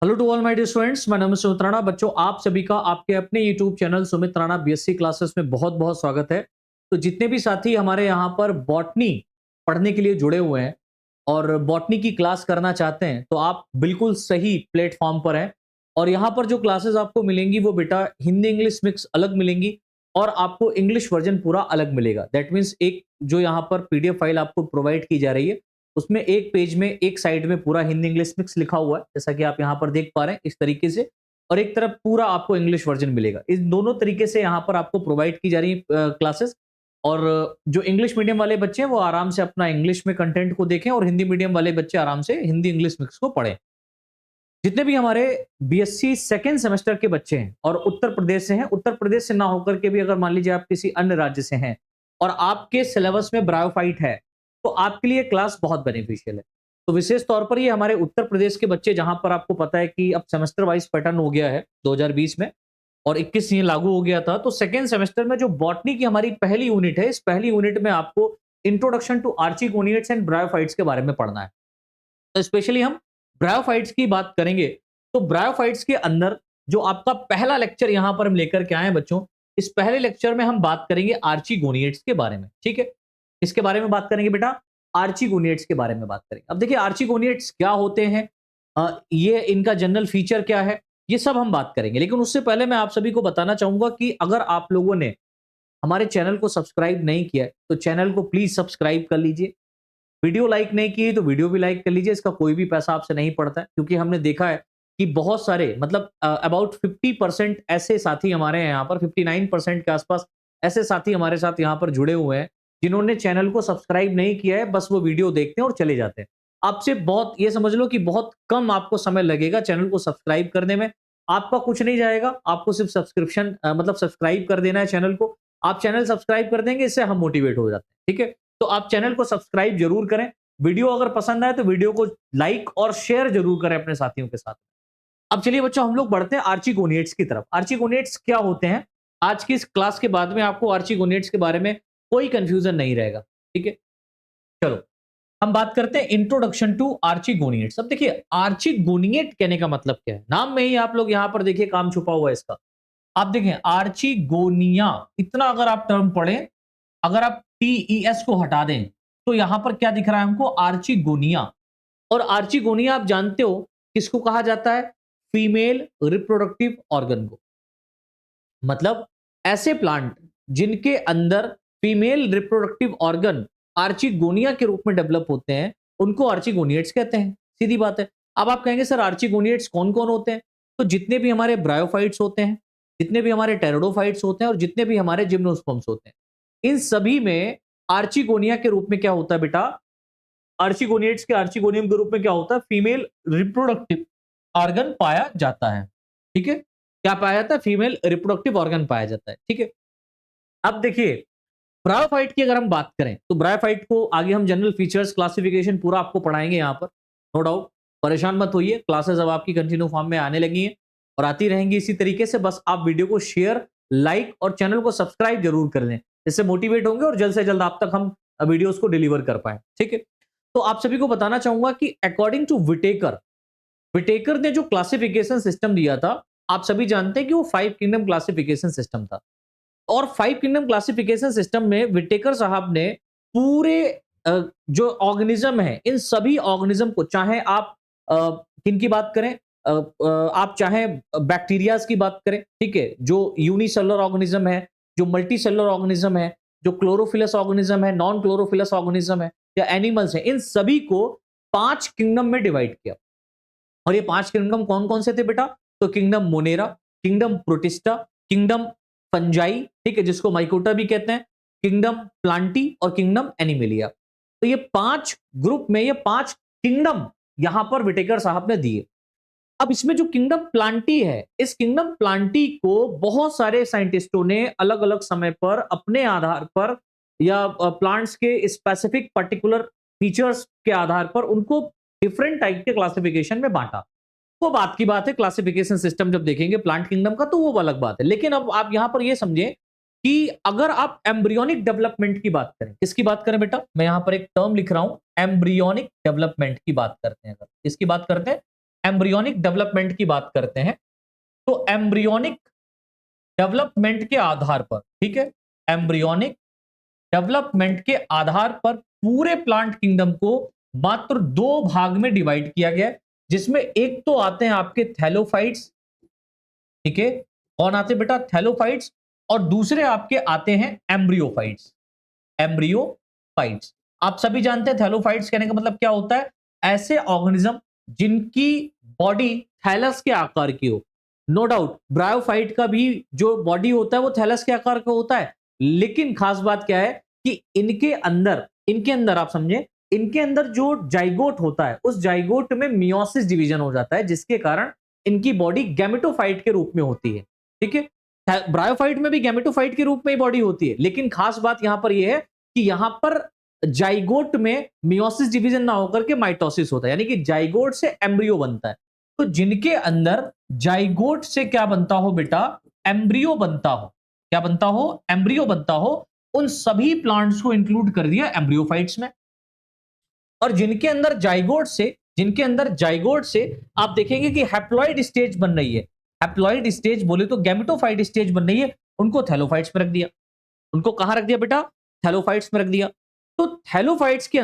Hello to all my dear students, मैं नाम है सुमित राणा। बच्चों, आप सभी का आपके अपने YouTube channel Sumit Rana BSc classes में बहुत बहुत स्वागत है। तो जितने भी साथी हमारे यहाँ पर बॉटनी पढ़ने के लिए जुड़े हुए हैं और बॉटनी की क्लास करना चाहते हैं, तो आप बिल्कुल सही प्लेटफॉर्म पर हैं। और यहाँ पर जो क्लासेस आपको मिलेंगी वो बेटा हिंदी इंग्लिश मिक्स अलग मिलेंगी और आपको इंग्लिश वर्जन पूरा अलग मिलेगा। दैट मीन्स एक जो यहाँ पर पीडीएफ फाइल आपको प्रोवाइड की जा रही है, उसमें एक पेज में एक साइड में पूरा हिंदी इंग्लिश मिक्स लिखा हुआ है, जैसा कि आप यहाँ पर देख पा रहे हैं इस तरीके से। और एक तरफ पूरा आपको इंग्लिश वर्जन मिलेगा। इस दोनों तरीके से यहाँ पर आपको प्रोवाइड की जा रही है क्लासेस। और जो इंग्लिश मीडियम वाले बच्चे हैं वो आराम से अपना इंग्लिश में कंटेंट को देखें और हिंदी मीडियम वाले बच्चे आराम से हिंदी इंग्लिश मिक्स को पढ़ें। जितने भी हमारे बीएससी सेकेंड सेमेस्टर के बच्चे हैं और उत्तर प्रदेश से हैं, उत्तर प्रदेश से ना होकर के भी अगर मान लीजिए आप किसी अन्य राज्य से हैं और आपके सिलेबस में ब्रायोफाइट है, तो आपके लिए क्लास बहुत बेनिफिशियल है। तो विशेष तौर पर ये हमारे उत्तर प्रदेश के बच्चे, जहां पर आपको पता है कि अब सेमेस्टर वाइज पैटर्न हो गया है 2020 में और 21 से ये लागू हो गया था। तो सेकेंड सेमेस्टर में जो बॉटनी की हमारी पहली यूनिट है, इस पहली यूनिट में आपको इंट्रोडक्शन टू आर्चिगोनिएट्स एंड ब्रायोफाइट्स के बारे में पढ़ना है। तो स्पेशली हम ब्रायोफाइट्स की बात करेंगे। तो ब्रायोफाइट्स के अंदर जो आपका पहला लेक्चर यहां पर हम लेकर के आए हैं बच्चों, इस पहले लेक्चर में हम बात करेंगे आर्चिगोनिएट्स के बारे में। ठीक है, इसके बारे में बात करेंगे बेटा, आर्चिगोनिएट्स के बारे में बात करेंगे। अब देखिए आर्चिगोनिएट्स क्या होते हैं, ये इनका जनरल फीचर क्या है, ये सब हम बात करेंगे। लेकिन उससे पहले मैं आप सभी को बताना चाहूंगा कि अगर आप लोगों ने हमारे चैनल को सब्सक्राइब नहीं किया है तो चैनल को प्लीज सब्सक्राइब कर लीजिए। वीडियो लाइक नहीं की तो वीडियो भी लाइक कर लीजिए, इसका कोई भी पैसा आपसे नहीं पड़ता है। क्योंकि हमने देखा है कि बहुत सारे मतलब अबाउट 50% ऐसे साथी हमारे हैं यहाँ पर, 59% के आसपास ऐसे साथी हमारे साथ यहाँ पर जुड़े हुए हैं जिन्होंने चैनल को सब्सक्राइब नहीं किया है, बस वो वीडियो देखते हैं और चले जाते हैं। आपसे बहुत, ये समझ लो कि बहुत कम आपको समय लगेगा चैनल को सब्सक्राइब करने में। आपका कुछ नहीं जाएगा, आपको सिर्फ सब्सक्रिप्शन मतलब सब्सक्राइब कर देना है चैनल को। आप चैनल सब्सक्राइब कर देंगे, इससे हम मोटिवेट हो जाते हैं। ठीक है, तो आप चैनल को सब्सक्राइब जरूर करें। वीडियो अगर पसंद आए तो वीडियो को लाइक और शेयर जरूर करें अपने साथियों के साथ। अब चलिए बच्चों, हम लोग बढ़ते हैं आर्चिगोनिएट्स की तरफ। आर्चिगोनिएट्स क्या होते हैं, आज की इस क्लास के बाद में आपको आर्चिगोनिएट्स के बारे में कोई कंफ्यूजन नहीं रहेगा। ठीक है, चलो हम बात करते हैं इंट्रोडक्शन टू आर्चिगोनिएट्स। अब देखिए आर्चिगोनिएट कहने का मतलब क्या है, नाम में ही आप लोग यहां पर देखिए काम छुपा हुआ है इसका। आप देखें आर्चिगोनिया, इतना अगर आप टर्म पढ़ें, अगर आप टीईएस को हटा दें तो यहां पर क्या दिख रहा है हमको, आर्चिगोनिया। और आर्चिगोनिया आप जानते हो किसको कहा जाता है, फीमेल रिप्रोडक्टिव ऑर्गन को। मतलब ऐसे प्लांट जिनके अंदर फीमेल रिप्रोडक्टिव ऑर्गन आर्चिगोनिया के रूप में डेवलप होते हैं, उनको आर्चिगोनिएट्स कहते हैं। सीधी बात है। अब आप कहेंगे सर आर्चिगोनिएट्स कौन कौन होते हैं, तो जितने भी हमारे ब्रायोफाइट्स होते हैं, जितने भी हमारे टेरिडोफाइट्स होते हैं और जितने भी हमारे जिम्नोस्पर्म्स होते हैं, इन सभी में आर्चिगोनिया के रूप में क्या होता है बेटा, आर्चिगोनिएट्स के आर्चिगोनियम के रूप में क्या होता है, फीमेल रिप्रोडक्टिव ऑर्गन पाया जाता है। ठीक है, क्या पाया जाता है, फीमेल रिप्रोडक्टिव ऑर्गन पाया जाता है। ठीक है, अब देखिए ब्रायोफाइट की अगर हम बात करें तो ब्रायोफाइट को आगे हम जनरल फीचर्स क्लासिफिकेशन पूरा आपको पढ़ाएंगे यहाँ पर, नो डाउट। परेशान मत होइए, क्लासेस अब आपकी कंटिन्यू फॉर्म में आने लगी हैं और आती रहेंगी इसी तरीके से। बस आप वीडियो को शेयर, लाइक और चैनल को सब्सक्राइब जरूर कर लें, इससे मोटिवेट होंगे और जल्द से जल्द आप तक हम वीडियोस को डिलीवर कर पाए। ठीक है, तो आप सभी को बताना चाहूंगा कि अकॉर्डिंग टू विटेकर, विटेकर ने जो क्लासिफिकेशन सिस्टम दिया था, आप सभी जानते हैं कि वो 5 किंगडम क्लासिफिकेशन सिस्टम था। और 5 किंगडम क्लासिफिकेशन सिस्टम में विटेकर साहब ने पूरे जो ऑर्गेनिज्म है, इन सभी ऑर्गेनिज्म को, चाहे आप किन की बात करें, आप चाहे बैक्टीरियाज की बात करें, ठीक है, जो यूनिसेलुलर ऑर्गेनिज्म है, जो मल्टी सेलुलर ऑर्गेनिज्म है, जो क्लोरोफिलस ऑर्गेनिज्म है, नॉन क्लोरोफिलस ऑर्गेनिज्म है या एनिमल्स है, इन सभी को 5 किंगडम में डिवाइड किया। और ये 5 किंगडम कौन कौन से थे बेटा, तो kingdom Monera, kingdom protista, kingdom fungi, ठीक है, जिसको माइकोटा भी कहते हैं, किंगडम प्लांटी और किंगडम एनिमेलिया। तो ये 5 ग्रुप में ये 5 किंगडम यहां पर विटेकर साहब ने दिए। अब इसमें जो किंगडम प्लांटी है, इस किंगडम प्लांटी को बहुत सारे साइंटिस्टों ने अलग अलग समय पर अपने आधार पर या प्लांट्स के स्पेसिफिक पर्टिकुलर फीचर्स के आधार पर उनको डिफरेंट टाइप के क्लासिफिकेशन में बांटा। वो बात की बात है, क्लासिफिकेशन सिस्टम जब देखेंगे प्लांट किंगडम का तो वो अलग बात है। लेकिन अब आप यहां पर ये समझें कि अगर आप एम्ब्रियोनिक डेवलपमेंट की बात करें, किसकी बात करें बेटा, मैं यहां पर एक टर्म लिख रहा हूं, एम्ब्रियोनिक डेवलपमेंट की बात करते हैं। अगर इसकी बात करते हैं एम्ब्रियोनिक डेवलपमेंट की बात करते हैं, तो एम्ब्रियोनिक डेवलपमेंट के आधार पर, ठीक है, एम्ब्रियोनिक डेवलपमेंट के आधार पर पूरे प्लांट किंगडम को मात्र दो भाग में डिवाइड किया गया है, जिसमें एक तो आते हैं आपके थैलोफाइट्स, ठीक है, कौन आते हैं बेटा, थैलोफाइट्स, और दूसरे आपके आते हैं एम्ब्रियोफाइट्स। एम्ब्रियोफाइट्स आप सभी जानते हैं, थैलोफाइट्स कहने का मतलब क्या होता है, ऐसे ऑर्गेनिज्म जिनकी बॉडी थैलस के आकार की हो। नो डाउट ब्रायोफाइट का भी जो बॉडी होता है वो थैलस के आकार का होता है, लेकिन खास बात क्या है कि इनके अंदर आप समझे, इनके अंदर जो जाइगोट होता है उस जाइगोट में मियोसिस डिवीजन हो जाता है, जिसके कारण इनकी बॉडी गैमेटोफाइट के रूप में होती है, ठीक है। ब्रायोफाइट में भी गैमेटोफाइट के रूप में ही बॉडी होती है, लेकिन खास बात यहां पर यह है कि यहां पर जाइगोट में मियोसिस डिवीजन ना होकर के माइटोसिस होता है, यानी कि जाइगोट से एम्ब्रियो बनता है। तो जिनके अंदर जाइगोट से क्या बनता हो बेटा, एम्ब्रियो बनता हो, क्या बनता हो, एम्ब्रियो बनता हो, उन सभी प्लांट्स को इंक्लूड कर दिया एम्ब्रियोफाइट्स में। और जिनके अंदर जाइगोट से आप देखेंगे कि हैप्लॉइड स्टेज बन रही है, हैप्लॉइड स्टेज बोले तो गैमेटोफाइट स्टेज बन रही है, उनको थैलोफाइट्स में रख दिया। उनको कहां रख दिया बेटा, थैलोफाइट्स में रख दिया। तो थैलोफाइट्स के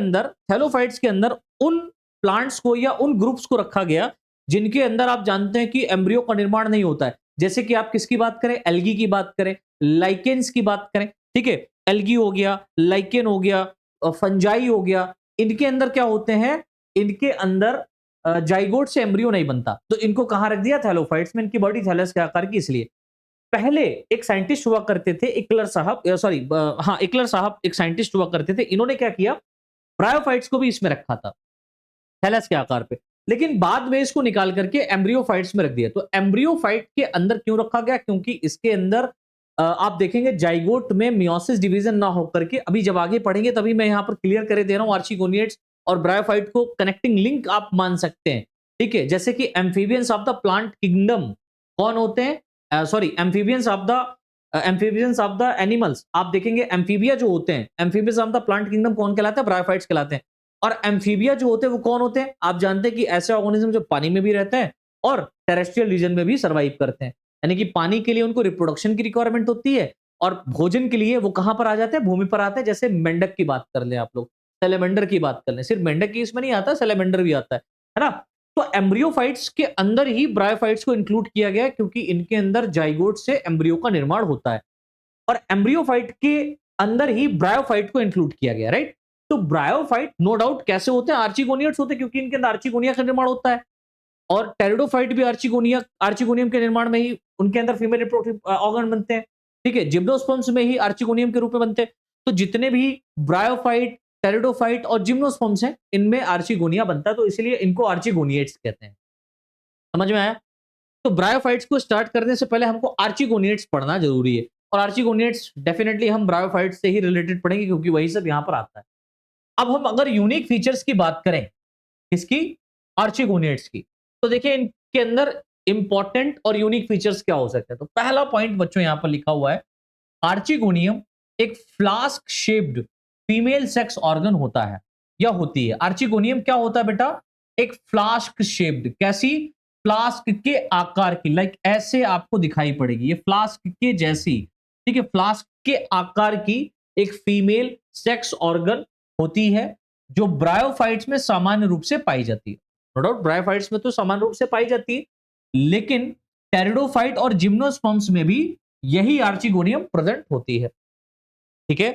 अंदर उन प्लांट्स को या उन ग्रुप्स को रखा गया जिनके अंदर आप जानते हैं कि एम्ब्रियो का निर्माण नहीं होता है। जैसे कि आप किसकी बात करें, एल्गी की बात करें, लाइकेन्स की बात करें, ठीक है, एल्गी हो गया, लाइकेन हो गया, फंजाई हो गया, इनके अंदर क्या होते हैं, इनके अंदर जाइगोट से एम्ब्रियो नहीं बनता, तो इनको कहां रख दिया, थैलोफाइट्स में। इनकी बॉडी थैलस के आकार की, इसलिए पहले एक साइंटिस्ट हुआ करते थे, इकलर साहब, सॉरी, हाँ, इकलर साहब एक साइंटिस्ट हुआ करते थे। इन्होंने क्या किया, ब्रायोफाइट्स को भी इसमें रखा था थैलस के आकार पे, लेकिन बाद में इसको निकाल करके एम्ब्रियोफाइट्स में रख दिया। तो एम्ब्रियोफाइट के अंदर क्यों रखा गया, क्योंकि इसके अंदर आप देखेंगे जाइगोट में मियोसिस डिवीजन ना होकर के, अभी जब आगे पढ़ेंगे तभी मैं यहां पर क्लियर कर दे रहा हूं, आर्चिगोनिएट्स और ब्रायोफाइट को कनेक्टिंग लिंक आप मान सकते हैं, ठीक है। जैसे कि amphibians of the plant kingdom कौन होते हैं, sorry, amphibians of the animals, आप देखेंगे एम्फीबिया जो होते हैं, amphibians of the plant kingdom कौन कहलाता है, ब्रायोफाइट्स कहलाते हैं। और एम्फीबिया जो होते हैं वो कौन होते हैं, आप जानते हैं कि ऐसे ऑर्गेनिज्म जो पानी में भी रहते हैं और टेरेस्ट्रियल रीजन में भी सर्वाइव करते हैं, यानी कि पानी के लिए उनको रिप्रोडक्शन की रिक्वायरमेंट होती है और भोजन के लिए वो कहां पर आ जाते हैं, भूमि पर आते हैं। जैसे मेंढक की बात कर लें आप लोग, सैलेमेंडर की बात कर लें, सिर्फ मेंढक की इसमें नहीं आता, सैलेमेंडर भी आता है ना। तो एम्ब्रियोफाइट्स के अंदर ही ब्रायोफाइट्स को इंक्लूड किया गया है, क्योंकि इनके अंदर जाइगोट से एम्ब्रियो का निर्माण होता है, और एम्ब्रियोफाइट के अंदर ही ब्रायोफाइट को इंक्लूड किया गया, राइट। तो ब्रायोफाइट नो डाउट कैसे होते हैं, आर्चिगोनियट्स होते हैं, क्योंकि इनके अंदर आर्चिगोनिया का निर्माण होता है। और टेरिडोफाइट भी आर्चिगोनियम के निर्माण में ही उनके अंदर फीमेल रिप्रोडक्टिव ऑर्गन बनते हैं, ठीक है। जिम्नोस्पर्म्स में ही आर्चिगोनियम के रूप में बनते हैं। तो जितने भी ब्रायोफाइट, टेरिडोफाइट और जिम्नोस्पर्म्स हैं, इनमें आर्चिगोनिया बनता है, तो इसलिए इनको आर्चिगोनिएट्स कहते हैं। समझ में आया। तो ब्रायोफाइट्स को स्टार्ट करने से पहले हमको आर्चिगोनिएट्स पढ़ना जरूरी है, और आर्चिगोनिएट्स डेफिनेटली हम ब्रायोफाइट्स से ही रिलेटेड पढ़ेंगे, क्योंकि वही सब यहां पर आता है। अब हम अगर यूनिक फीचर्स की बात करें, किसकी, आर्चिगोनिएट्स की, तो देखिए इनके अंदर इंपॉर्टेंट और यूनिक फीचर्स क्या हो सकते हैं। तो पहला पॉइंट बच्चों यहां पर लिखा हुआ है, आर्चिगोनियम एक flask shaped female sex organ होता है या होती है। आर्चिगोनियम क्या होता है बेटा, एक फ्लास्क शेप्ड, कैसी, फ्लास्क के आकार की, लाइक ऐसे आपको दिखाई पड़ेगी, ये फ्लास्क के जैसी, ठीक है, फ्लास्क के आकार की एक फीमेल सेक्स ऑर्गन होती है, जो ब्रायोफाइट्स में सामान्य रूप से पाई जाती है। नो डाउट ब्रायोफाइट्स में तो सामान्य रूप से पाई जाती है, लेकिन टेरिडोफाइट और जिम्नोस्पर्म्स में भी यही आर्चिगोनियम प्रेजेंट होती है, ठीक है।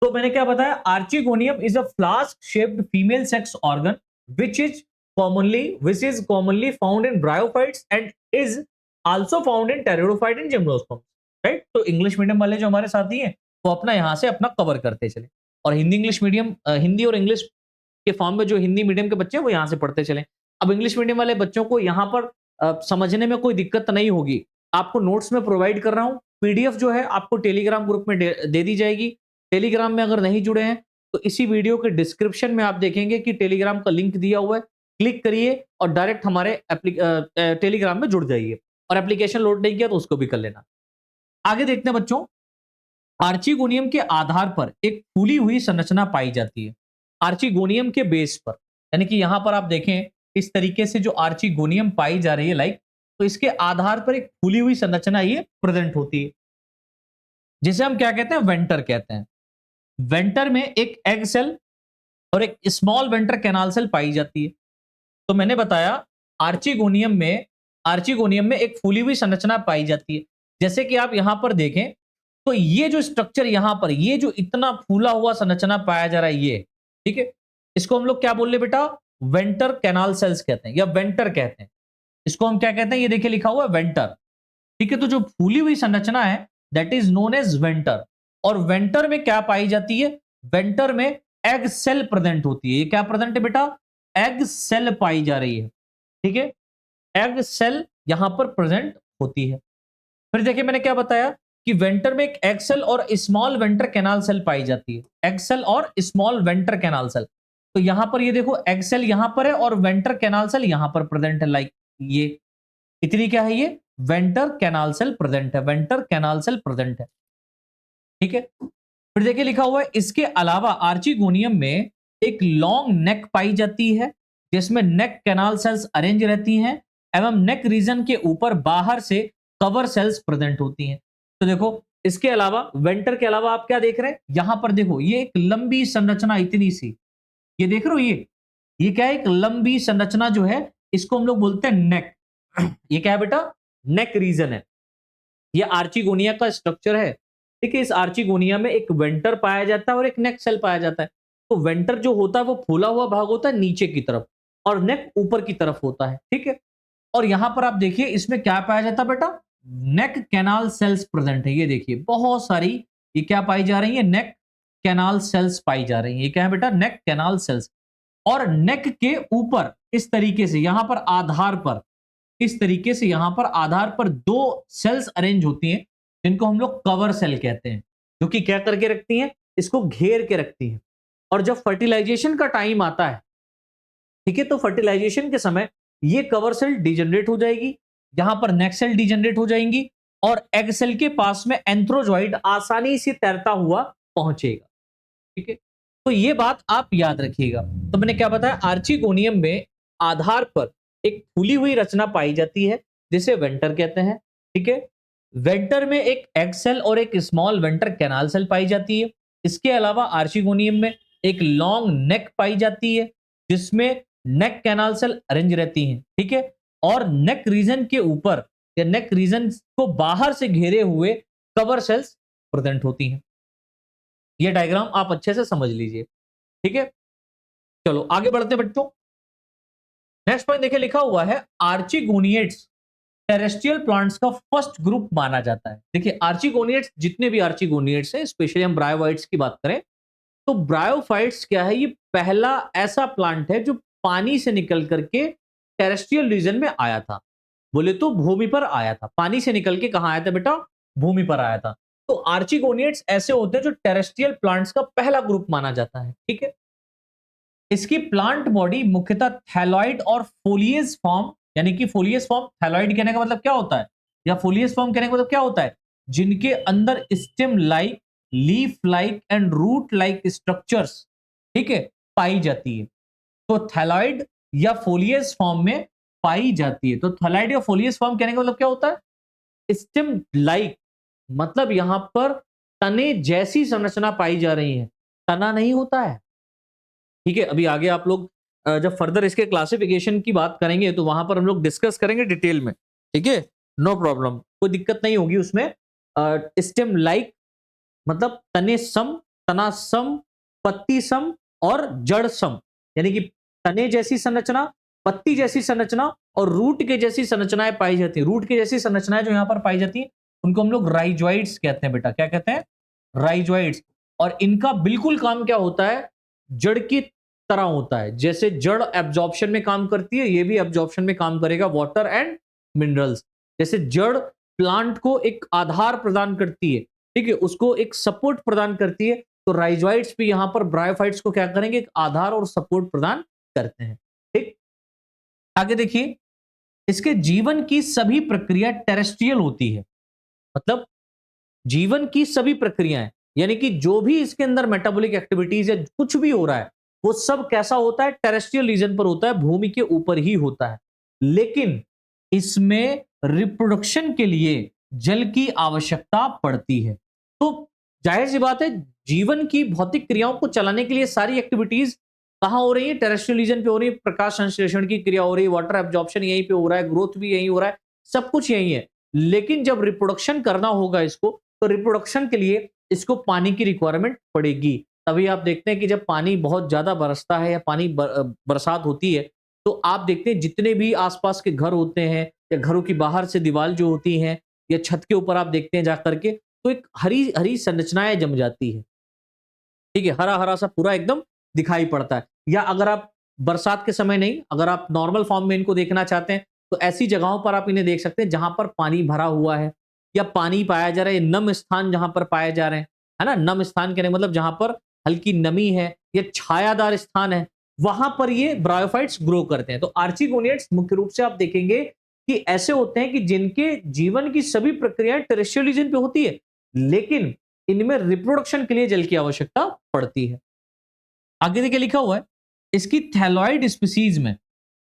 तो मैंने क्या बताया, archegonium is a flask shaped female sex organ which is commonly found in bryophytes and is also found in pteridophyte and gymnosperms, right. तो इंग्लिश मीडियम वाले जो हमारे साथी हैं वो अपना यहां से अपना कवर करते चले, और हिंदी और इंग्लिश के फॉर्म में जो हिंदी मीडियम के बच्चे हैं वो यहां से पढ़ते चले। अब इंग्लिश मीडियम वाले बच्चों को यहां पर समझने में कोई दिक्कत नहीं होगी, आपको नोट्स में प्रोवाइड कर रहा हूं, पीडीएफ जो है आपको टेलीग्राम ग्रुप में दे दी जाएगी। टेलीग्राम में अगर नहीं जुड़े हैं तो इसी वीडियो के डिस्क्रिप्शन में आप देखेंगे कि टेलीग्राम का लिंक दिया हुआ है, क्लिक करिए और डायरेक्ट हमारे टेलीग्राम में जुड़ जाइए, और एप्लीकेशन लोड नहीं किया तो उसको भी कर लेना। आगे देखते हैं बच्चों, आर्चिगोनियम के आधार पर एक फूली हुई संरचना पाई जाती है, आर्चिगोनियम के बेस पर, यानी कि यहां पर आप देखें इस तरीके से जो आर्चिगोनियम पाई जा रही है लाइक, तो इसके आधार पर एक फूली हुई संरचना ये प्रेजेंट होती है, जिसे हम क्या कहते हैं, वेंटर कहते हैं। वेंटर में एक एग सेल और एक स्मॉल वेंटर कैनाल सेल पाई जाती है। तो मैंने बताया आर्चिगोनियम में एक फूली हुई संरचना पाई जाती है। जैसे कि आप यहां पर देखें तो ये जो स्ट्रक्चर यहां पर, ये जो इतना फूला हुआ संरचना पाया जा रहा है ये, ठीक है, इसको हम लोग क्या बोल रहे बेटा, वेंटर कैनाल सेल्स कहते हैं या वेंटर कहते हैं। इसको हम क्या कहते हैं, ये देखिए लिखा हुआ है वेंटर, ठीक है। तो जो फूली हुई संरचना है that is known as venter. और वेंटर में क्या पाई जाती है, वेंटर में एग सेल प्रेजेंट होती है। ये क्या प्रेजेंट है बेटा, एग सेल पाई जा रही है, ठीक है, एग सेल यहां पर प्रेजेंट होती है। फिर देखिए मैंने क्या बताया कि वेंटर में एक एग सेल और स्मॉल वेंटर कैनाल सेल पाई जाती है, एग सेल और स्मॉल वेंटर कैनाल सेल। तो यहां पर ये देखो एग सेल यहां पर है और वेंटर कैनाल सेल यहां पर प्रेजेंट है, लाइक ये इतनी क्या है, ये वेंटर कैनाल सेल प्रेजेंट है, वेंटर कैनाल सेल प्रेजेंट है, ठीक है। फिर देखिए लिखा हुआ है इसके अलावा आर्चिगोनियम में एक लॉन्ग नेक पाई जाती है, जिसमें नेक कैनाल सेल्स अरेंज रहती हैं एवं नेक रीजन के ऊपर बाहर से कवर सेल्स प्रेजेंट होती हैं। तो देखो इसके अलावा, वेंटर के अलावा आप क्या देख रहे हैं, यहां पर देखो ये एक लंबी संरचना इतनी सी, ये देख रहे हो, ये क्या है, एक लंबी संरचना जो है इसको हम लोग बोलते हैं नेक। ये क्या है बेटा, नेक रीजन है, ये आर्चिगोनिया का स्ट्रक्चर है, ठीक है। इस आर्चिगोनिया में एक वेंटर पाया जाता है और एक नेक सेल पाया जाता है। तो वेंटर जो होता है वो फूला हुआ भाग होता है नीचे की तरफ और नेक ऊपर की तरफ होता है, ठीक है। और यहां पर आप देखिए इसमें क्या पाया जाता है बेटा, नेक कैनाल सेल्स प्रेजेंट है। ये देखिए बहुत सारी ये क्या पाई जा रही है, नेक कैनाल सेल्स पाई जा रही है। ये क्या है बेटा, नेक कैनाल सेल्स। और नेक के ऊपर इस तरीके से यहां पर आधार पर, इस तरीके से यहां पर आधार पर दो सेल्स अरेंज होती हैं जिनको हम लोग कवर सेल कहते हैं, जो कि क्या करके रखती हैं, इसको घेर के रखती हैं। और जब फर्टिलाइजेशन का टाइम आता है, ठीक है, तो फर्टिलाइजेशन के समय ये कवर सेल डिजनरेट हो जाएगी, यहां पर नेक सेल डिजनरेट हो जाएंगी और एग सेल के पास में एंथ्रोजॉइड आसानी से तैरता हुआ पहुंचेगा, ठीक है। तो ये बात आप याद रखिएगा। तो मैंने क्या बताया, आर्चिगोनियम में आधार पर एक फूली हुई रचना पाई जाती है जिसे वेंटर कहते हैं, ठीक है। वेंटर में एक एग सेल और एक स्मॉल वेंटर कैनाल सेल पाई जाती है। इसके अलावा आर्चिगोनियम में एक लॉन्ग नेक पाई जाती है जिसमें नेक कैनाल सेल अरेंज रहती हैं, ठीक है। और नेक रीजन के ऊपर या नेक रीजन को बाहर से घेरे हुए कवर सेल्स प्रेजेंट होती हैं। ये डायग्राम आप अच्छे से समझ लीजिए, ठीक है। चलो आगे बढ़ते हैं बच्चों। नेक्स्ट पॉइंट देखिए लिखा हुआ है आर्चिगोनिएट्स टेरेस्ट्रियल प्लांट्स का फर्स्ट ग्रुप माना जाता है। देखिए आर्चिगोनिएट्स, जितने भी आर्चिगोनिएट्स हैं, स्पेशली हम ब्रायोफाइट्स की बात करें तो ब्रायोफाइट्स क्या है, ये पहला ऐसा प्लांट है जो पानी से निकल करके टेरेस्ट्रियल रीजन में आया था। बोले तो भूमि पर आया था, पानी से निकल के कहां आया था बेटा, भूमि पर आया था। तो आर्चिगोनिएट्स ऐसे होते हैं जो टेरेस्ट्रियल प्लांट्स का पहला ग्रुप माना जाता है, ठीक है। इसकी प्लांट बॉडी मुख्यतः थैलॉइड और फोलियस फॉर्म, यानी कि फोलियस फॉर्म, थैलॉइड कहने का मतलब क्या होता है, या फोलियस फॉर्म कहने का मतलब क्या होता है, जिनके अंदर stem like, leaf like and root like structures, ठीक है, पाई जाती है। तो थैलॉइड या फोलियस फॉर्म में पाई जाती है। तो थैलॉइड या फोलियस फॉर्म कहने का मतलब क्या होता है, स्टेम लाइक, मतलब यहां पर तने जैसी संरचना पाई जा रही है, तना नहीं होता है, ठीक है। अभी आगे आप लोग जब फर्दर इसके क्लासिफिकेशन की बात करेंगे तो वहां पर हम लोग डिस्कस करेंगे डिटेल में, ठीक है, नो प्रॉब्लम, कोई दिक्कत नहीं होगी उसमें। स्टेम लाइक मतलब तने सम, तना सम, पत्ती सम और जड़ सम, यानी कि तने जैसी संरचना, पत्ती जैसी संरचना और रूट के जैसी संरचनाएं पाई जाती है। रूट के जैसी संरचनाएं जो यहां पर पाई जाती है उनको हम लोग राइजोइड्स कहते हैं बेटा। क्या कहते हैं, राइजोइड्स। और इनका बिल्कुल काम क्या होता है, जड़ की तरह होता है। जैसे जड़ एब्जॉर्प्शन में काम करती है, ये भी एब्जॉर्प्शन में काम करेगा, वाटर एंड मिनरल्स। जैसे जड़ प्लांट को एक आधार प्रदान करती है, ठीक है, उसको एक सपोर्ट प्रदान करती है, तो राइजोइड्स भी यहां पर ब्रायोफाइट्स को क्या करेंगे, एक आधार और सपोर्ट प्रदान करते हैं, ठीक। आगे देखिए, इसके जीवन की सभी प्रक्रिया टेरेस्ट्रियल होती है, मतलब जीवन की सभी प्रक्रियाएं, यानी कि जो भी इसके अंदर मेटाबॉलिक एक्टिविटीज है, कुछ भी हो रहा है वो सब कैसा होता है, टेरेस्ट्रियल रीजन पर होता है, भूमि के ऊपर ही होता है। लेकिन इसमें रिप्रोडक्शन के लिए जल की आवश्यकता पड़ती है। तो जाहिर सी बात है, जीवन की भौतिक क्रियाओं को चलाने के लिए सारी एक्टिविटीज कहां हो रही है, टेरेस्ट्रियल रीजन पे हो रही है। प्रकाश संश्लेषण की क्रिया हो रही है, वाटर एब्जॉर्प्शन यहीं पे हो रहा है, ग्रोथ भी यहीं हो रहा है, सब कुछ यहीं है। लेकिन जब रिप्रोडक्शन करना होगा इसको, तो रिप्रोडक्शन के लिए इसको पानी की रिक्वायरमेंट पड़ेगी। तभी आप देखते हैं कि जब पानी बहुत ज्यादा बरसता है या पानी बरसात होती है, तो आप देखते हैं जितने भी आसपास के घर होते हैं या घरों की बाहर से दीवार जो होती हैं या छत के ऊपर आप देखते हैं जाकर के, तो एक हरी हरी संरचनाएं जम जाती है। ठीक है, हरा हरा सा पूरा एकदम दिखाई पड़ता है। या अगर आप बरसात के समय नहीं, अगर आप नॉर्मल फॉर्म में इनको देखना चाहते हैं, तो ऐसी जगहों पर आप इन्हें देख सकते हैं जहां पर पानी भरा हुआ है या पानी पाया जा रहा है, नम स्थान जहां पर पाए जा रहे हैं, है ना। नम स्थान कहने का मतलब जहां पर हल्की नमी है या छायादार स्थान है, वहां पर ये ब्रायोफाइट्स ग्रो करते हैं। तो आर्चिगोनियड्स मुख्य रूप से आप देखेंगे कि ऐसे होते हैं कि जिनके जीवन की सभी प्रक्रियाएं टेरेस्ट्रियल रीजन पे होती है, लेकिन इनमें रिप्रोडक्शन के लिए जल की आवश्यकता पड़ती है। आगे देखिए लिखा हुआ है, इसकी थैलॉइड स्पीसीज में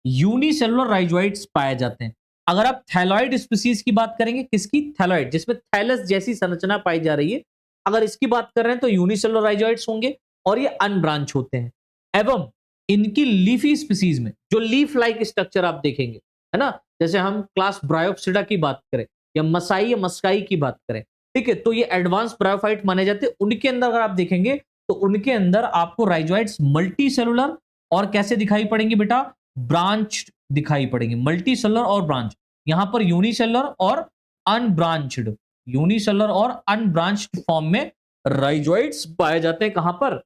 यूनिसेलुलर राइजोइड्स पाए जाते हैं। अगर आप थैलॉइड स्पीसीज की बात करेंगे, किसकी, थैलॉइड, जिसमें थैलस जैसी संरचना पाई जा रही है, अगर इसकी बात कर रहे हैं तो यूनिसेलुलर राइजोइड्स होंगे और ये अनब्रांच होते हैं। एवं इनकी लीफी स्पीसीज में जो लीफ लाइक स्ट्रक्चर आप देखेंगे, है ना, जैसे हम क्लास ब्रायोप्सिडा की बात करें या मसाई या मस्काई की बात करें, ठीक है, तो ये एडवांस ब्रायोफाइट माने जाते हैं। उनके अंदर अगर आप देखेंगे तो उनके अंदर आपको राइजोइड्स मल्टी सेलुलर और कैसे दिखाई पड़ेंगे बेटा, ब्रांच दिखाई पड़ेंगे, मल्टी सेलुलर और ब्रांच। यहां पर यूनिसेलुलर और अनब्रांच्ड, यूनिसेलुलर और अनब्रांच्ड फॉर्म में राइजोइड्स पाए जाते हैं। कहां पर,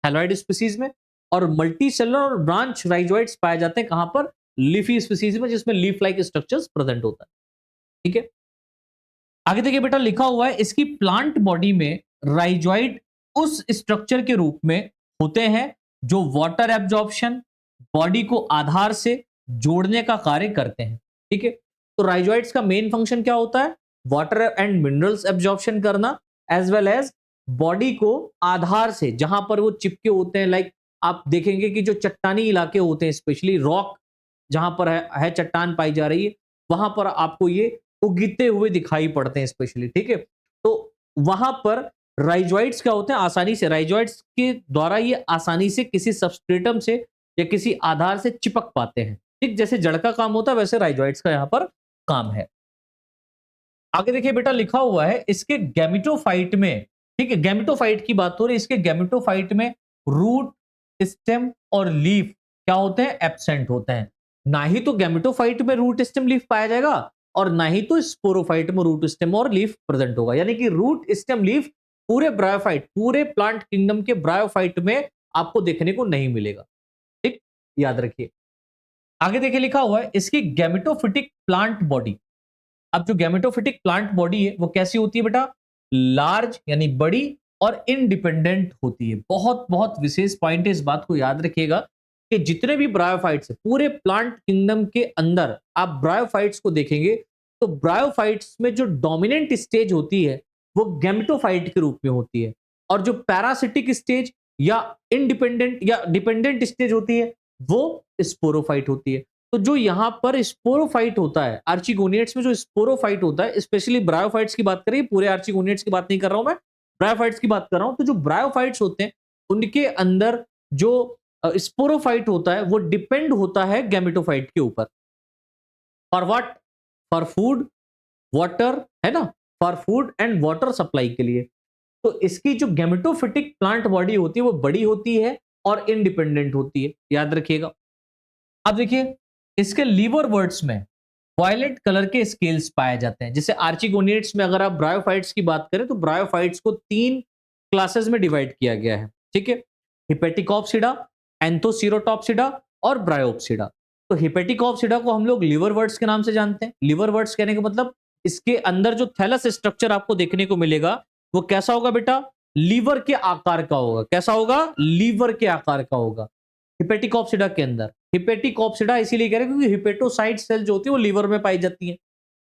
थैलॉइड स्पीसीज में। और मल्टी सेलुलर और ब्रांच राइजोइड्स पाए जाते हैं कहां पर, लीफी स्पीसीज में, जिसमें लीफ लाइक स्ट्रक्चर्स प्रेजेंट होता है। ठीक है, आगे देखिए बेटा लिखा हुआ है, इसकी प्लांट बॉडी में राइजोइड उस स्ट्रक्चर के रूप में होते हैं जो वाटर एब्जॉर्प्शन, बॉडी को आधार से जोड़ने का कार्य करते हैं। ठीक है, तो राइजोइड्स का मेन फंक्शन क्या होता है, वाटर एंड मिनरल्स एब्जॉर्प्शन करना, एज वेल एज बॉडी को आधार से, जहां पर वो चिपके होते हैं, लाइक आप देखेंगे कि जो चट्टानी इलाके होते हैं, स्पेशली रॉक जहां पर है चट्टान पाई जा रही है, वहां पर आपको ये उगते हुए दिखाई पड़ते हैं स्पेशली। ठीक है, तो वहां पर राइजोइड्स क्या होते हैं, आसानी से राइजोइड्स के द्वारा ये आसानी से किसी सबस्ट्रेटम से या किसी आधार से चिपक पाते हैं। ठीक, जैसे जड़ का काम होता है, वैसे राइजोइड्स का यहां पर काम है। आगे देखिए बेटा लिखा हुआ है, इसके गैमेटोफाइट में, ठीक है, गैमेटोफाइट की बात हो रही है, इसके गैमेटोफाइट में रूट, स्टेम और लीफ क्या होते हैं, एब्सेंट होते हैं। ना ही तो गैमेटोफाइट में रूट, स्टेम, लीफ पाया जाएगा और ना ही तो स्पोरोफाइट में रूट, स्टेम और लीफ प्रेजेंट होगा। यानी कि रूट, स्टेम, लीफ पूरे ब्रायोफाइट, पूरे प्लांट किंगडम के ब्रायोफाइट में आपको देखने को नहीं मिलेगा। ठीक, याद रखिए। आगे देखिए लिखा हुआ है, इसकी गैमेटोफिटिक प्लांट बॉडी। अब जो गैमेटोफिटिक प्लांट बॉडी है वो कैसी होती है बेटा, लार्ज यानी बड़ी और इंडिपेंडेंट होती है। बहुत बहुत विशेष पॉइंट है, इस बात को याद रखिएगा कि जितने भी ब्रायोफाइट्स है पूरे प्लांट किंगडम के अंदर, आप ब्रायोफाइट्स को देखेंगे तो ब्रायोफाइट्स में जो डोमिनेंट स्टेज होती है वो गैमेटोफाइट के रूप में होती है, और जो पैरासिटिक स्टेज या इंडिपेंडेंट या डिपेंडेंट स्टेज होती है वो स्पोरोफाइट होती है। तो जो यहां पर स्पोरोफाइट होता है, आर्चिगोनियड्स में जो स्पोरोफाइट होता है, स्पेशली ब्रायोफाइट्स की बात करें, पूरे आर्चिगोनियड्स की बात नहीं कर रहा हूं मैं, ब्रायोफाइट्स की बात कर रहा हूं। तो जो ब्रायोफाइट्स होते हैं उनके अंदर जो स्पोरोफाइट होता है वो डिपेंड होता है गैमेटोफाइट के ऊपर। For what, for food, water, है ना, for food and water supply के लिए। तो इसकी जो गैमेटोफिटिक प्लांट बॉडी होती है वो बड़ी होती है और इंडिपेंडेंट होती है, याद रखिएगा। अब देखिए, इसके लीवर वर्ड्स में वायलेट कलर के स्केल्स पाए जाते हैं। जैसे आर्चिगोनियड्स में अगर आप ब्रायोफाइट्स की बात करें तो ब्रायोफाइट्स को 3 क्लासेस में डिवाइड किया गया है। ठीक है, हिपेटिकॉप्सिडा, एंथोसीरोटॉप्सिडा और ब्रायोप्सिडा। तो हिपेटिकॉप्सिडा को हम लोग लिवर वर्ड्स के नाम से जानते हैं। लिवर वर्ड्स कहने का मतलब इसके अंदर जो थैलस स्ट्रक्चर आपको देखने को मिलेगा वो कैसा होगा बेटा, लीवर के आकार का होगा। कैसा होगा, लीवर के आकार का होगा हिपेटिकॉप्सिडा के अंदर। हिपेटिकॉप्सिडा इसीलिए कह रहे हैं क्योंकि हिपेटोसाइट सेल जो होती है वो लीवर में पाई जाती है।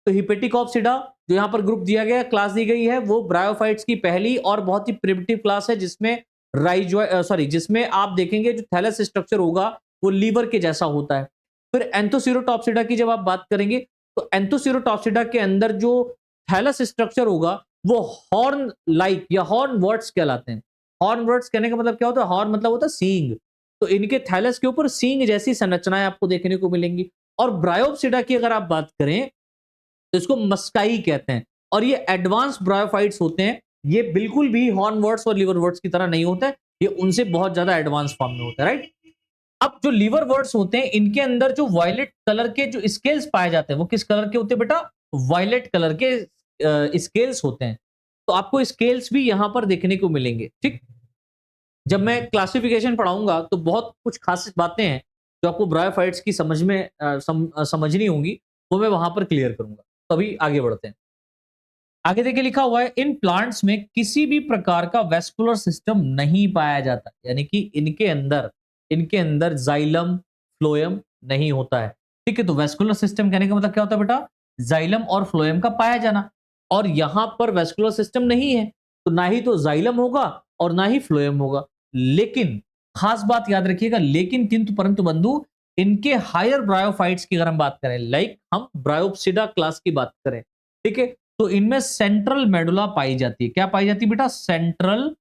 तो हिपेटिकॉप्सिडा जो यहाँ पर ग्रुप दिया गया, क्लास दी गई है, वो ब्रायोफाइट्स की पहली और बहुत ही प्रिमिटिव क्लास है, जिसमें जिसमें आप देखेंगे जो थैलस स्ट्रक्चर होगा वो लीवर के जैसा होता है। फिर एंथोसीरोटॉप्सिडा की जब आप बात करेंगे तो एंथोसीरोटॉप्सिडा के अंदर जो थैलस स्ट्रक्चर होगा वो हॉर्न लाइक या हॉर्न वर्ड्स कहलाते हैं। हॉर्न वर्ड्स कहने का मतलब क्या होता है? हॉर्न मतलब होता है सींग। तो इनके थैलस के ऊपर सींग जैसी संरचनाएं आपको देखने को मिलेंगी। और ब्रायोप्सिडा की अगर आप बात करें तो इसको मस्काई कहते हैं और ये एडवांस ब्रायोफाइट्स होते हैं। ये बिल्कुल भी हॉर्नवर्ड्स और लिवरवर्ड्स की तरह नहीं होता है, ये उनसे बहुत ज्यादा एडवांस फॉर्म में होता है, राइट। अब जो लिवरवर्ड्स होते हैं इनके अंदर जो वायलेट कलर के जो स्केल्स पाए जाते हैं वो किस कलर के होते हैं बेटा? वायलेट कलर के स्केल्स होते हैं। तो आपको स्केल्स भी यहां पर देखने को मिलेंगे, ठीक। जब मैं क्लासिफिकेशन पढ़ाऊंगा तो बहुत कुछ खास बातें हैं जो आपको ब्रायोफाइट्स की समझनी होंगी, वो मैं वहां पर क्लियर करूंगा। तो अभी आगे बढ़ते हैं। आगे देखिए लिखा हुआ है इन प्लांट्स में किसी भी प्रकार का वेस्कुलर सिस्टम नहीं पाया जाता, यानी कि इनके अंदर जाइलम फ्लोएम नहीं होता है। ठीक है, तो वेस्कुलर सिस्टम कहने का मतलब क्या होता है बेटा? जाइलम और फ्लोएम का पाया जाना। और यहां पर वेस्कुलर सिस्टम नहीं है तो ना ही तो जाइलम होगा और ना ही फ्लोएम होगा। लेकिन खास बात याद रखिएगा, लेकिन किंतु परंतु बंधु, इनके हायर ब्रायोफाइट्स की अगर हम बात करें, लाइक हम ब्रायोप्सिडा क्लास की बात करें, ठीक है, तो इनमें सेंट्रल मेडुला पाई जाती है। क्या पाई जाती है बेटा? सेंट्रल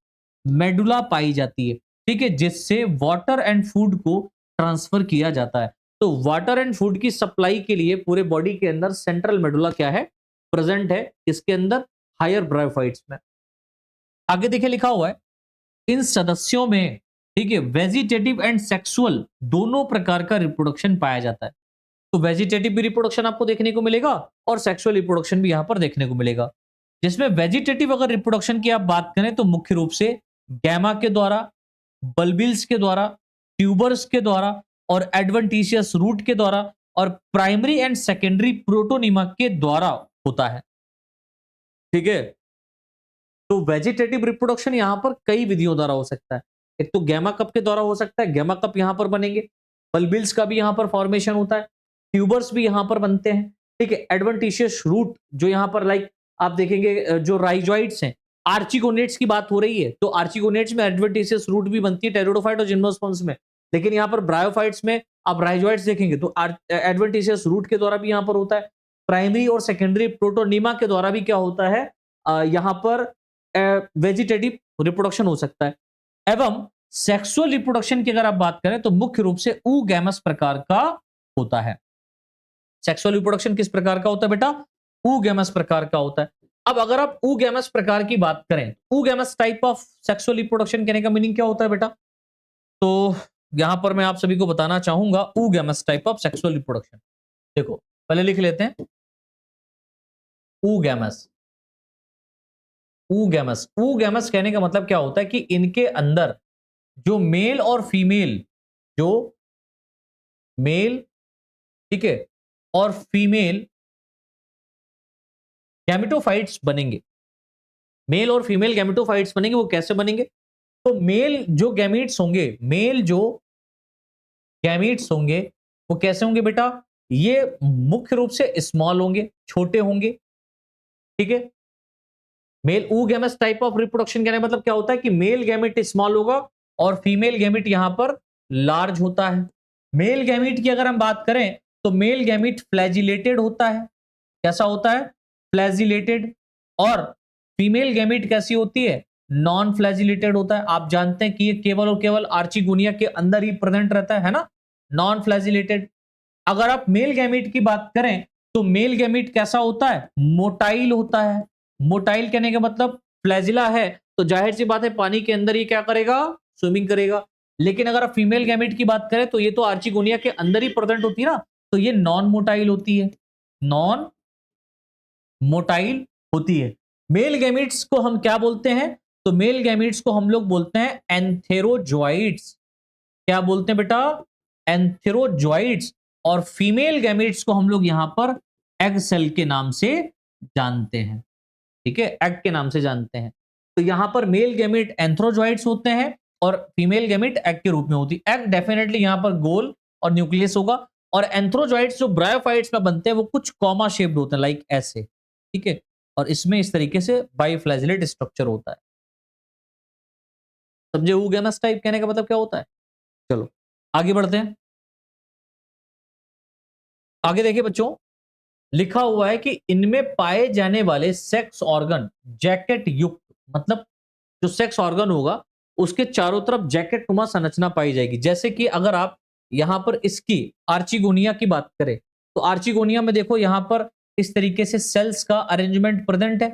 मेडुला पाई जाती है, ठीक है, जिससे वाटर एंड फूड को ट्रांसफर किया जाता है। तो वाटर एंड फूड की सप्लाई के लिए पूरे बॉडी के अंदर सेंट्रल मेडुला क्या है? प्रेजेंट है। इसके अंदर हायर ब्रायोफाइट्स में। आगे देखिए लिखा हुआ है इन सदस्यों में, ठीक है, वेजिटेटिव एंड सेक्सुअल दोनों प्रकार का रिप्रोडक्शन पाया जाता है। तो वेजिटेटिव भी रिप्रोडक्शन आपको देखने को मिलेगा और सेक्सुअल रिप्रोडक्शन भी यहां पर देखने को मिलेगा। जिसमें वेजिटेटिव अगर रिप्रोडक्शन की आप बात करें तो मुख्य रूप से गैमा के द्वारा, बल्बिल्स के द्वारा, ट्यूबर्स के द्वारा और एडवेंटिशियस रूट के द्वारा और प्राइमरी एंड सेकेंडरी प्रोटोनिमा के द्वारा होता है। ठीक है, तो वेजिटेटिव रिप्रोडक्शन यहां पर कई विधियों द्वारा हो सकता है। एक तो गैमा कप के द्वारा हो सकता है, गैमा कप यहां पर बनेंगे। बल्बिल्स का भी यहां पर फॉर्मेशन होता है, ट्यूबर्स भी यहां पर बनते हैं। ठीक है, एडवेंटिशियस रूट जो यहां पर लाइक आप देखेंगे जो राइजोइड्स हैं, आर्चिगोनेट्स की बात हो रही है तो आर्चिगोनेट्स में एडवेंटिशियस रूट भी बनती है टेरिडोफाइट और जिम्नोस्पर्म्स में। लेकिन यहां पर ब्रायोफाइट्स में आप राइजोइड्स देखेंगे तो एडवेंटिशियस रूट के द्वारा भी यहां पर होता है। प्राइमरी और सेकेंडरी प्रोटोनिमा के द्वारा भी क्या होता है? यहां पर वेजिटेटिव रिप्रोडक्शन हो सकता है। एवं सेक्सुअल रिप्रोडक्शन की अगर आप बात करें तो मुख्य रूप से ऊगैमस प्रकार का होता है। सेक्सुअल रिप्रोडक्शन किस प्रकार का होता है बेटा? ऊगैमस प्रकार का होता है। अब अगर आप ऊगैमस प्रकार की बात करें, oogamous type of sexual reproduction कहने का मीनिंग क्या होता है बेटा? तो यहां पर मैं आप सभी को बताना चाहूंगा oogamous type of sexual reproduction. देखो पहले लिख लेते हैं ऊगैमस। ऊगैमस, ऊगैमस कहने का मतलब क्या होता है कि इनके अंदर जो मेल और फीमेल, जो मेल, ठीक है, और फीमेल गैमेटोफाइट्स बनेंगे। मेल और फीमेल गैमेटोफाइट्स बनेंगे। वो कैसे बनेंगे? तो मेल जो गैमीट्स होंगे, मेल जो गैमीट्स होंगे वो कैसे होंगे बेटा? ये मुख्य रूप से स्मॉल होंगे, छोटे होंगे। ठीक है, male oogamous type of reproduction कहने का मतलब क्या होता है कि मेल गैमेट स्मॉल होगा और फीमेल गैमेट यहां पर लार्ज होता है। मेल गैमेट की अगर हम बात करें तो मेल गैमेट फ्लैजिलेटेड होता है। कैसा होता है? फ्लैजिलेटेड। और फीमेल गैमेट कैसी होती है? नॉन फ्लैजिलेटेड होता है। आप जानते हैं कि ये केवल और केवल आर्चिगोनिया के अंदर ही प्रेजेंट रहता है ना, नॉन फ्लैजिलेटेड। अगर आप मेल गैमेट की बात करें तो मेल गैमेट कैसा होता है? मोटाइल होता है। मोटाइल कहने का मतलब फ्लैजिला है तो जाहिर सी बात है पानी के अंदर ही क्या करेगा? स्विमिंग करेगा। लेकिन अगर आप फीमेल गैमेट की बात करें तो ये तो आर्चिगोनिया के अंदर ही प्रेजेंट होती है ना, तो ये नॉन मोटाइल होती है, नॉन मोटाइल होती है। मेल गैमेट्स को हम क्या बोलते हैं? तो मेल गैमेट्स को हम लोग बोलते हैं एंथेरोजॉइड्स। क्या बोलते हैं बेटा? एंथेरोजॉइड्स। और फीमेल गैमेट्स को हम लोग यहां पर एग सेल के नाम से जानते हैं। ठीक है, एग के नाम से जानते हैं। तो यहां पर मेल गैमेट एंथ्रोजॉइड्स होते हैं और फीमेल गैमेट एग के रूप में होती है। एग डेफिनेटली यहां पर गोल और न्यूक्लियस होगा और एंथ्रोजॉइड्स जो ब्रायोफाइट्स में बनते हैं वो कुछ कॉमा शेप्ड होते हैं, लाइक ऐसे। ठीक है, और इसमें इस तरीके से बाइफ्लैजिलेट स्ट्रक्चर होता है। समझे oogamous टाइप कहने का मतलब क्या होता है? चलो आगे बढ़ते हैं। आगे देखिए बच्चों, लिखा हुआ है कि इनमें पाए जाने वाले सेक्स ऑर्गन जैकेट युक्त, मतलब जो सेक्स ऑर्गन होगा उसके चारों तरफ जैकेट नुमा संरचना पाई जाएगी। जैसे कि अगर आप यहां पर इसकी आर्चिगोनिया की बात करें तो आर्चिगोनिया में देखो यहां पर इस तरीके से सेल्स का अरेंजमेंट प्रेजेंट है।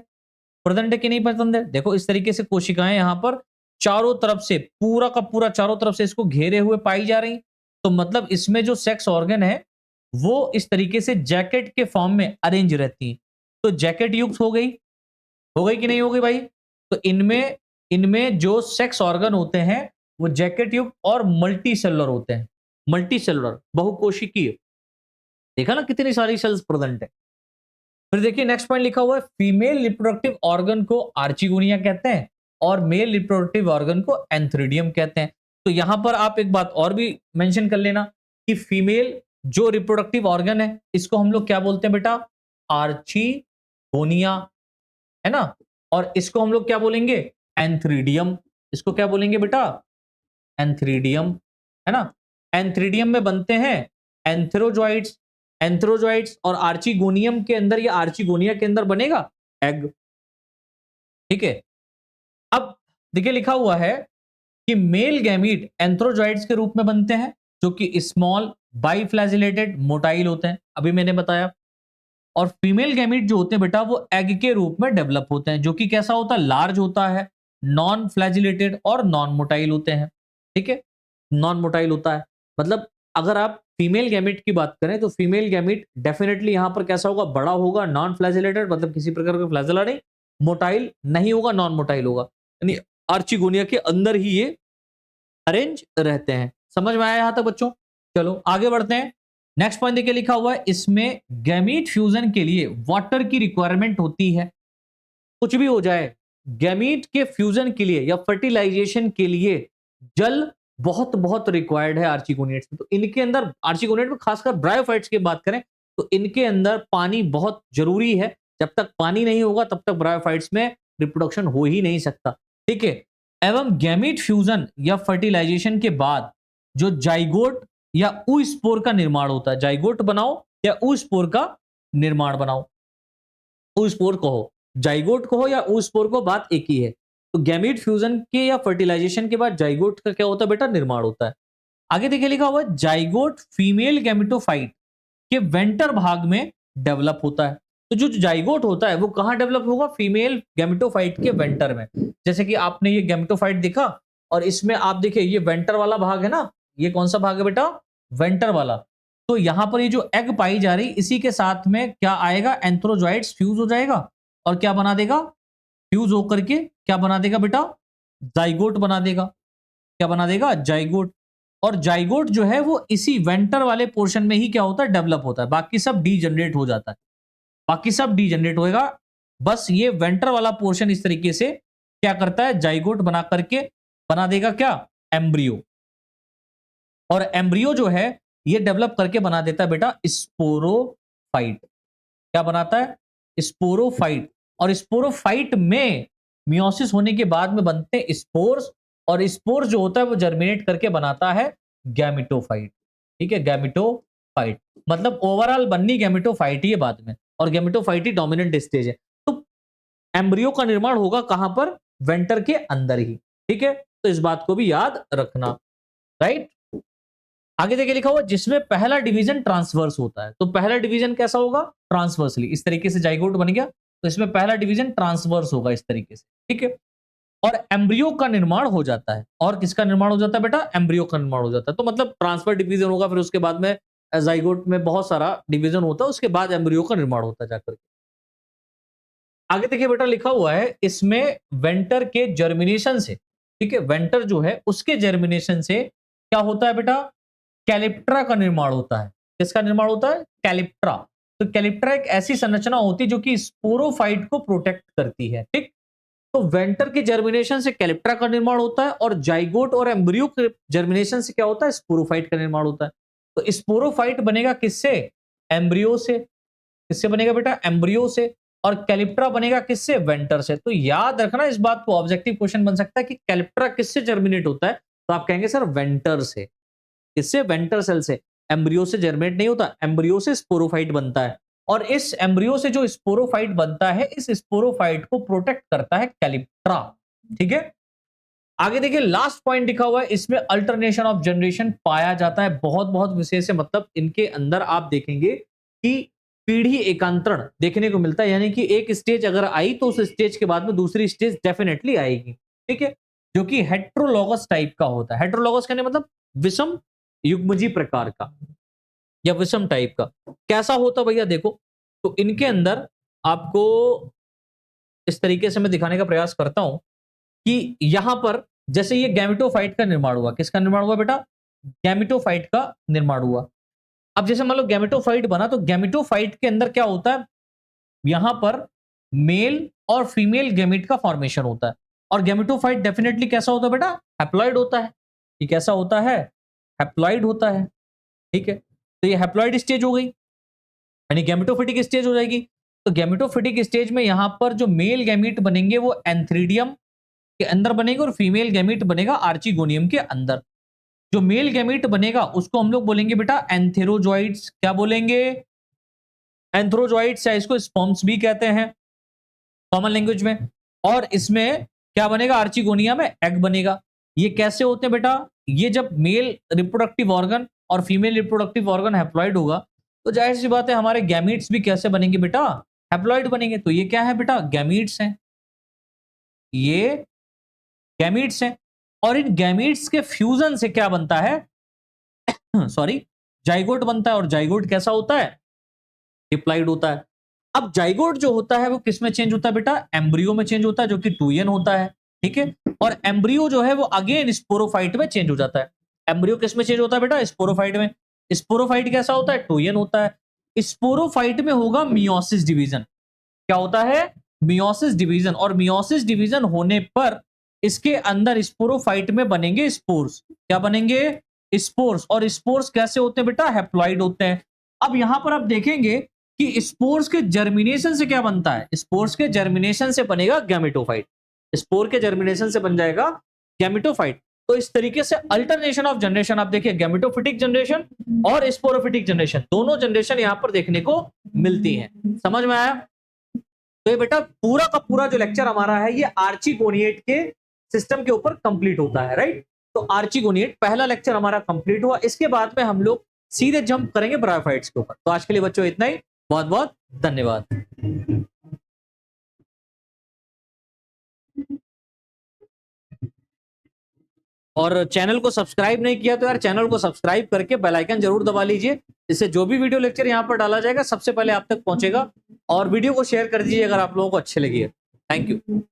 प्रेजेंट है कि नहीं प्रेजेंट है? देखो इस तरीके से कोशिकाएं यहां पर चारों तरफ से पूरा का पूरा चारों तरफ से इसको घेरे हुए पाई जा रही। तो मतलब इसमें जो सेक्स ऑर्गन है वो इस तरीके से जैकेट के फॉर्म में अरेंज रहती है। तो जैकेट युक्त हो गई कि नहीं हो गई भाई? तो इनमें इनमें जो सेक्स ऑर्गन होते हैं वो जैकेट युक्त और मल्टी सेलुलर होते हैं। मल्टी सेलुलर बहुकोशिकीय, देखा ना कितनी सारी सेल्स प्रेजेंट है। फिर देखिए नेक्स्ट पॉइंट लिखा हुआ है फीमेल रिप्रोडक्टिव ऑर्गन को आर्चिगोनिया कहते हैं और मेल रिप्रोडक्टिव ऑर्गन को एंथ्रीडियम कहते हैं। तो यहां पर आप एक बात और भी मेंशन कर लेना कि फीमेल जो रिप्रोडक्टिव ऑर्गन है इसको हम लोग क्या बोलते हैं बेटा? आर्चिगोनिया, है ना। और इसको हम लोग क्या बोलेंगे? एंथ्रीडियम। इसको क्या बोलेंगे बेटा? एंथ्रीडियम, है ना। एंथ्रीडियम में बनते हैं एंथ्रोजॉइड्स। एंथ्रोजॉइड्स और आर्चिगोनियम के अंदर या आर्चिगोनिया के अंदर बनेगा एग। ठीक है। अब देखिए लिखा हुआ है कि मेल गैमीट एंथ्रोजॉइड्स के रूप में बनते हैं जो कि स्मॉल बाइफ्लैजिलेटेड मोटाइल होते हैं, अभी मैंने बताया। और फीमेल गैमीट जो होते हैं बेटा वो एग के रूप में डेवलप होते हैं जो कि कैसा होता है? लार्ज होता है, नॉन फ्लैजिलेटेड और नॉन मोटाइल होते हैं। ठीक है, नॉन मोटाइल होता है। मतलब अगर आप फीमेल गैमीट की बात करें तो फीमेल गैमीट डेफिनेटली यहां पर कैसा होगा? बड़ा होगा, नॉन फ्लैजिलेटेड मतलब किसी प्रकार का फ्लैजिला नहीं, मोटाइल नहीं होगा, नॉन मोटाइल होगा, यानी आर्चिगोनिया के अंदर ही ये अरेंज रहते हैं। समझ में आया यहां तक बच्चों? चलो आगे बढ़ते हैं। नेक्स्ट पॉइंट देखिए लिखा हुआ है इसमें गैमीट फ्यूजन के लिए वाटर की रिक्वायरमेंट होती है। कुछ भी हो जाए, गैमीट के फ्यूजन के लिए या फर्टिलाइजेशन के लिए जल बहुत बहुत रिक्वायर्ड है आर्चिगोनियट्स में। तो इनके अंदर आर्चिगोनियट में खासकर ब्रायोफाइट्स की बात करें तो इनके अंदर पानी बहुत जरूरी है। जब तक पानी नहीं होगा तब तक ब्रायोफाइट्स में रिप्रोडक्शन हो ही नहीं सकता। ठीक है। एवं गैमीट फ्यूजन या फर्टिलाइजेशन के बाद जो जाइगोट या ऊस्पोर का निर्माण होता है, जाइगोट बनाओ या ऊस्पोर का निर्माण बनाओ, ऊस्पोर कहो, जाइगोट कहो या ऊस्पोर को, बात एक ही है। तो गैमीट फ्यूजन के या फर्टिलाइजेशन के बाद जाइगोट का क्या होता है बेटा? निर्माण होता है। आगे देखिए लिखा हुआ है जाइगोट फीमेल गैमेटोफाइट के वेंटर भाग में डेवलप होता है। तो जो जाइगोट होता है वो कहां डेवलप होगा? फीमेल गैमेटोफाइट के वेंटर में। जैसे कि आपने ये गैमेटोफाइट देखा और इसमें आप देखिए ये वेंटर वाला भाग है ना, ये कौन सा भाग है बेटा? वेंटर वाला। तो यहां पर ये जो एग पाई जा रही इसी के साथ में क्या आएगा? एंथ्रोजॉइड्स फ्यूज हो जाएगा और क्या बना देगा? फ्यूज होकर के क्या बना देगा बेटा? जाइगोट बना देगा। क्या बना देगा? जाइगोट। और जाइगोट जो है वो इसी वेंटर वाले पोर्शन में ही क्या होता है? डेवलप होता है। बाकी सब डीजनरेट हो जाता है, बाकी सब डीजनरेट होएगा। बस ये वेंटर वाला पोर्शन इस तरीके से क्या करता है? जाइगोट बना करके बना देगा क्या? एम्ब्रियो। और एम्ब्रियो जो है ये डेवलप करके बना देता है बेटा स्पोरोफाइट। क्या बनाता है? स्पोरोफाइट। और स्पोरोफाइट में मियोसिस होने के बाद में बनते हैं स्पोर्स, और स्पोर्स जो होता है वो जर्मिनेट करके बनाता है गैमेटोफाइट। ठीक है, गैमेटोफाइट मतलब ओवरऑल बननी गैमेटोफाइट ही है बाद में, और गैमेटोफाइट ही डोमिनेंट स्टेज है। तो एम्ब्रियो का निर्माण होगा कहां पर? वेंटर के अंदर ही। ठीक है, तो इस बात को भी याद रखना। राइट। आगे देखिए लिखा हुआ जिसमें पहला डिवीजन ट्रांसवर्स होता है। तो पहला डिवीजन कैसा होगा? ट्रांसवर्सली। इस तरीके से जाइगोट बन गया तो इसमें पहला डिवीजन ट्रांसवर्स होगा इस तरीके से। ठीक है। और एम्ब्रियो का निर्माण हो जाता है। और किसका निर्माण हो जाता है बेटा? एम्ब्रियो का निर्माण हो जाता है। तो मतलब ट्रांसफर डिवीजन होगा, फिर उसके बाद में जाइगोट में बहुत सारा डिवीजन होता है, उसके बाद एम्ब्रियो का निर्माण होता है जाकर। आगे देखिए बेटा लिखा हुआ है इसमें वेंटर के जर्मिनेशन से, ठीक है, वेंटर जो है उसके जर्मिनेशन से क्या होता है बेटा? कैलिप्ट्रा का निर्माण होता है। किसका निर्माण होता है? कैलिप्ट्रा। तो कैलिप्ट्रा एक ऐसी संरचना होती है जो कि स्पोरोफाइट को प्रोटेक्ट करती है। ठीक। तो वेंटर के जर्मिनेशन से कैलिप्ट्रा का निर्माण होता है और जाइगोट और एम्ब्रियो के जर्मिनेशन से क्या होता है? स्पोरोफाइट का निर्माण होता है। तो स्पोरोफाइट बनेगा किससे? एम्ब्रियो से। किससे बनेगा बेटा? एम्ब्रियो से। और कैलिप्ट्रा बनेगा किससे, वेंटर से। तो याद रखना इस बात को, ऑब्जेक्टिव क्वेश्चन बन सकता है कि कैलिप्ट्रा किससे जर्मिनेट होता है, तो आप कहेंगे सर वेंटर से। किससे, वेंटर सेल से। एम्ब्रियो से जर्मिनेट नहीं होता, एम्ब्रियो से स्पोरोफाइट बनता है, और इस एम्ब्रियो से जो स्पोरोफाइट बनता है, इस स्पोरोफाइट को प्रोटेक्ट करता है कैलिप्ट्रा। ठीक है, आगे देखिए लास्ट पॉइंट लिखा हुआ है, इसमें अल्टरनेशन ऑफ जनरेशन पाया जाता है। बहुत बहुत विशेष है, मतलब इनके अंदर आप देखेंगे कि पीढ़ी एकांतरण देखने को मिलता है, यानी कि एक स्टेज अगर आई तो उस स्टेज के बाद में दूसरी स्टेज डेफिनेटली आएगी। ठीक है, जो कि हेट्रोलॉगस टाइप का होता है। हेट्रोलॉगस कहने मतलब विषम युग्मजी प्रकार का या विषम टाइप का। कैसा होता भैया देखो, तो इनके अंदर आपको इस तरीके से मैं दिखाने का प्रयास करता हूं कि यहां पर जैसे ये गैमेटोफाइट का निर्माण हुआ। किसका निर्माण हुआ बेटा, गैमेटोफाइट का निर्माण हुआ। अब जैसे मान लो गैमेटोफाइट बना, तो गैमेटोफाइट के अंदर क्या होता है, यहां पर मेल और फीमेल गैमेट का फॉर्मेशन होता है। और गैमेटोफाइट डेफिनेटली कैसा होता है बेटा, हैप्लॉइड होता है। ये कैसा होता है, हैप्लॉइड होता है। ठीक है, तो ये हैप्लॉइड स्टेज हो गई, यानी गैमेटोफिटिक स्टेज हो जाएगी। तो गैमेटोफिटिक स्टेज में यहां पर जो मेल गैमीट बनेंगे वो एंथ्रीडियम के अंदर बनेगा, और फीमेल गैमीट बनेगा आर्चिगोनियम के अंदर। जो मेल गैमीट बनेगा उसको हम लोग बोलेंगे बेटा एंथेरोजॉइड्स। क्या बोलेंगे, एंथ्रोजॉइड्स, या इसको स्पर्म्स भी कहते हैं कॉमन लैंग्वेज में। और इसमें क्या बनेगा, आर्चिगोनिया में एग बनेगा। ये कैसे होते हैं बेटा, ये जब मेल रिप्रोडक्टिव ऑर्गन और फीमेल रिप्रोडक्टिव ऑर्गन हैप्लॉइड होगा, तो जाहिर सी बात है हमारे गैमीट्स भी कैसे बनेंगे बेटा, हैप्लॉइड बनेंगे। तो ये क्या है बेटा, गैमीट्स हैं, ये गैमीट्स हैं। और इन गैमीट्स के फ्यूजन से क्या बनता है सॉरी, जाइगोट बनता है। और जाइगोट कैसा होता है, डिप्लाइड होता है। अब जाइगोट जो होता है वो किस में चेंज होता है बेटा, एम्ब्रियो में चेंज होता है, जो कि 2n होता है। ठीक है, और एम्ब्रियो जो है वो अगेन स्पोरोफाइट में चेंज हो जाता है। एम्ब्रियो किस में चेंज होता है बेटा, स्पोरोफाइट में। स्पोरोफाइट कैसा होता है, 2n होता है। स्पोरोफाइट में होगा मियोसिस डिवीजन। क्या होता है, मियोसिस डिवीजन। और मियोसिस डिवीजन होने पर इसके अंदर स्पोरोफाइट में बनेंगे स्पोर्स। क्या बनेंगे, स्पोर्स। और स्पोर्स कैसे होते हैं बेटा, हैप्लॉइड होते हैं। अब यहां पर आप देखेंगे कि स्पोर्स के जर्मिनेशन से क्या बनता है, स्पोर्स के जर्मिनेशन से बनेगा गैमेटोफाइट। स्पोर के जर्मिनेशन से बन जाएगा गैमेटोफाइट। तो इस तरीके से अल्टरनेशन ऑफ जनरेशन आप देखिए, गैमेटोफिटिक जनरेशन और स्पोरोफिटिक जनरेशन, दोनों जनरेशन यहां पर देखने को मिलती हैं। समझ में आया। तो ये बेटा पूरा का पूरा जो लेक्चर हमारा है ये आर्चिगोनिएट के सिस्टम के ऊपर कंप्लीट होता है, राइट। तो आर्चिगोनिएट पहला लेक्चर हमारा कंप्लीट हुआ। इसके बाद में हम लोग सीधे जंप करेंगे ब्रायोफाइट्स के ऊपर। तो आज के लिए बच्चों इतना ही, बहुत बहुत धन्यवाद। और चैनल को सब्सक्राइब नहीं किया तो यार चैनल को सब्सक्राइब करके बेल आइकन जरूर दबा लीजिए, इससे जो भी वीडियो लेक्चर यहाँ पर डाला जाएगा सबसे पहले आप तक पहुंचेगा। और वीडियो को शेयर कर दीजिए अगर आप लोगों को अच्छे लगी है। Thank you.